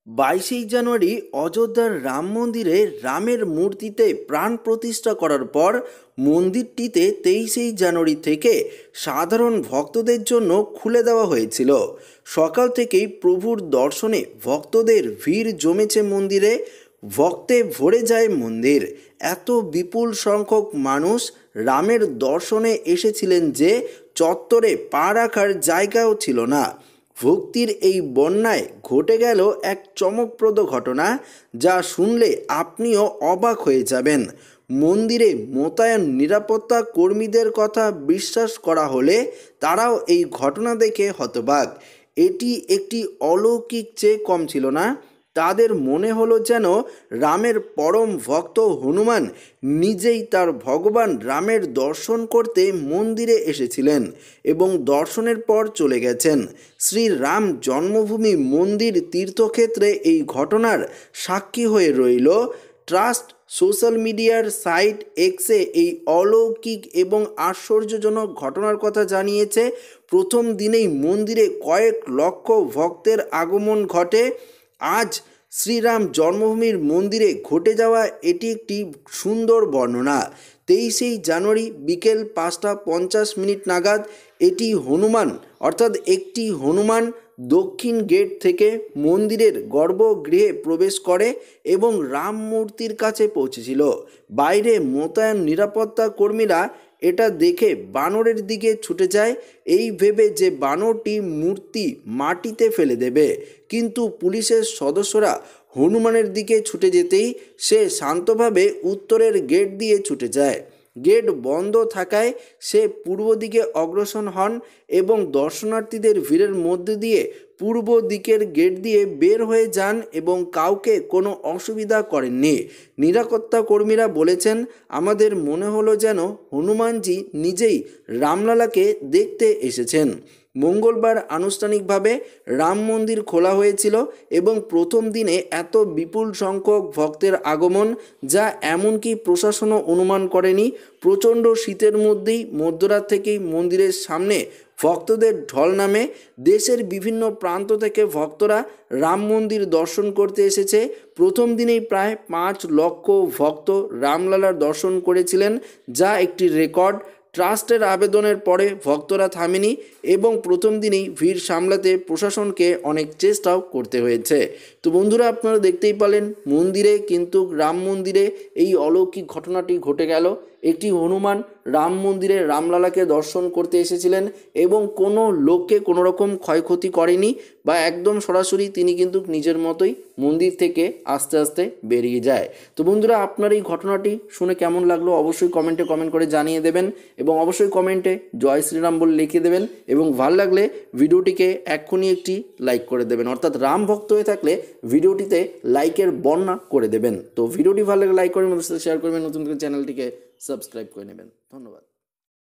22 জানুয়ারি অযোধ্যার রাম মন্দিরে রামের মূর্তিতে প্রাণ প্রতিষ্ঠা করার পর মন্দিরটিতে 23 জানুয়ারি থেকে সাধারণ ভক্তদের জন্য খুলে দেওয়া হয়েছিল। সকাল থেকেই প্রভুর দর্শনে ভক্তদের ভিড় জমেছে মন্দিরে। ভক্তে ভরে যায় মন্দির। এত বিপুল সংখ্যক মানুষ রামের দর্শনে এসেছিলেন যে চত্বরে পা রাখার জায়গাও ছিল না। ভক্তির এই বন্যায় ঘটে গেল এক চমকপ্রদ ঘটনা, যা শুনলে আপনিও অবাক হয়ে যাবেন। মন্দিরে মোতায়েন নিরাপত্তা কর্মীদের কথা বিশ্বাস করা হলে তারাও এই ঘটনা দেখে হতবাক। এটি একটি অলৌকিক চেয়ে কম ছিল না। তাদের মনে হলো যেন রামের পরম ভক্ত হনুমান নিজেই তার ভগবান রামের দর্শন করতে মন্দিরে এসেছিলেন এবং দর্শনের পর চলে গেছেন। শ্রীরাম জন্মভূমি মন্দির তীর্থক্ষেত্রে এই ঘটনার সাক্ষী হয়ে রইল। ট্রাস্ট সোশ্যাল মিডিয়ার সাইট এক্সে এই অলৌকিক এবং আশ্চর্যজনক ঘটনার কথা জানিয়েছে। প্রথম দিনেই মন্দিরে কয়েক লক্ষ ভক্তের আগমন ঘটে। আজ শ্রীরাম জন্মভূমির মন্দিরে ঘটে যাওয়া এটি একটি সুন্দর বর্ণনা। 23 জানুয়ারি বিকেল 5:50 নাগাদ একটি হনুমান দক্ষিণ গেট থেকে মন্দিরের গর্ভগৃহে প্রবেশ করে এবং রাম মূর্তির কাছে পৌঁছেছিল। বাইরে মোতায়েন নিরাপত্তা কর্মীরা এটা দেখে বানরের দিকে ছুটে যায়, এই ভেবে যে বানরটি মূর্তি মাটিতে ফেলে দেবে। কিন্তু পুলিশের সদস্যরা হনুমানের দিকে ছুটে যেতেই সে শান্তভাবে উত্তরের গেট দিয়ে ছুটে যায়। গেট বন্ধ থাকায় সে পূর্ব দিকে অগ্রসর হন এবং দর্শনার্থীদের ভিড়ের মধ্যে দিয়ে পূর্ব দিকের গেট দিয়ে বের হয়ে যান এবং কাউকে কোনো অসুবিধা করেননি। নিরাপত্তা কর্মীরা বলেছেন, আমাদের মনে হলো যেন হনুমানজি নিজেই রামলালাকে দেখতে এসেছেন। মঙ্গলবার আনুষ্ঠানিকভাবে রাম মন্দির খোলা হয়েছিল এবং প্রথম দিনে এত বিপুল সংখ্যক ভক্তের আগমন, যা এমনকি প্রশাসনও অনুমান করেনি। প্রচণ্ড শীতের মধ্যেই মধ্যরাত থেকেই মন্দিরের সামনে ভক্তদের ঢল নামে। দেশের বিভিন্ন প্রান্ত থেকে ভক্তরা রাম মন্দির দর্শন করতে এসেছে। প্রথম দিনেই প্রায় 5 লক্ষ ভক্ত রামলালার দর্শন করেছিলেন, যা একটি রেকর্ড। ট্রাস্টের আবেদনের পরে ভক্তরা থামেনি এবং প্রথম দিনেই ভিড় সামলাতে প্রশাসনকে অনেক চেষ্টাও করতে হয়েছে। তো বন্ধুরা, আপনারা দেখতেই পেলেন রাম মন্দিরে এই অলৌকিক ঘটনাটি ঘটে গেল। একটি হনুমান রাম মন্দিরে রামলালাকে দর্শন করতে এসেছিলেন এবং কোনো লোককে কোনো রকম ক্ষয়ক্ষতি করেনি, বা একদম সরাসরি তিনি নিজের মতোই মন্দির থেকে আস্তে আস্তে বেরিয়ে যায়। তো বন্ধুরা, আপনার এই ঘটনাটি শুনে কেমন লাগলো অবশ্যই কমেন্টে কমেন্ট করে জানিয়ে দেবেন এবং অবশ্যই কমেন্টে জয় শ্রীরাম বলে লিখে দেবেন এবং ভালো লাগলে ভিডিওটিকে এক্ষুনি একটি লাইক করে দেবেন। অর্থাৎ রাম ভক্ত হয়ে থাকলে ভিডিওটিতে লাইকের বন্যা করে দেবেন। তো ভিডিওটি ভালো লাগলে লাইক করবেন, শেয়ার করবেন, নতুন করে চ্যানেলটিকে সাবস্ক্রাইব করে নেবেন। ধন্যবাদ।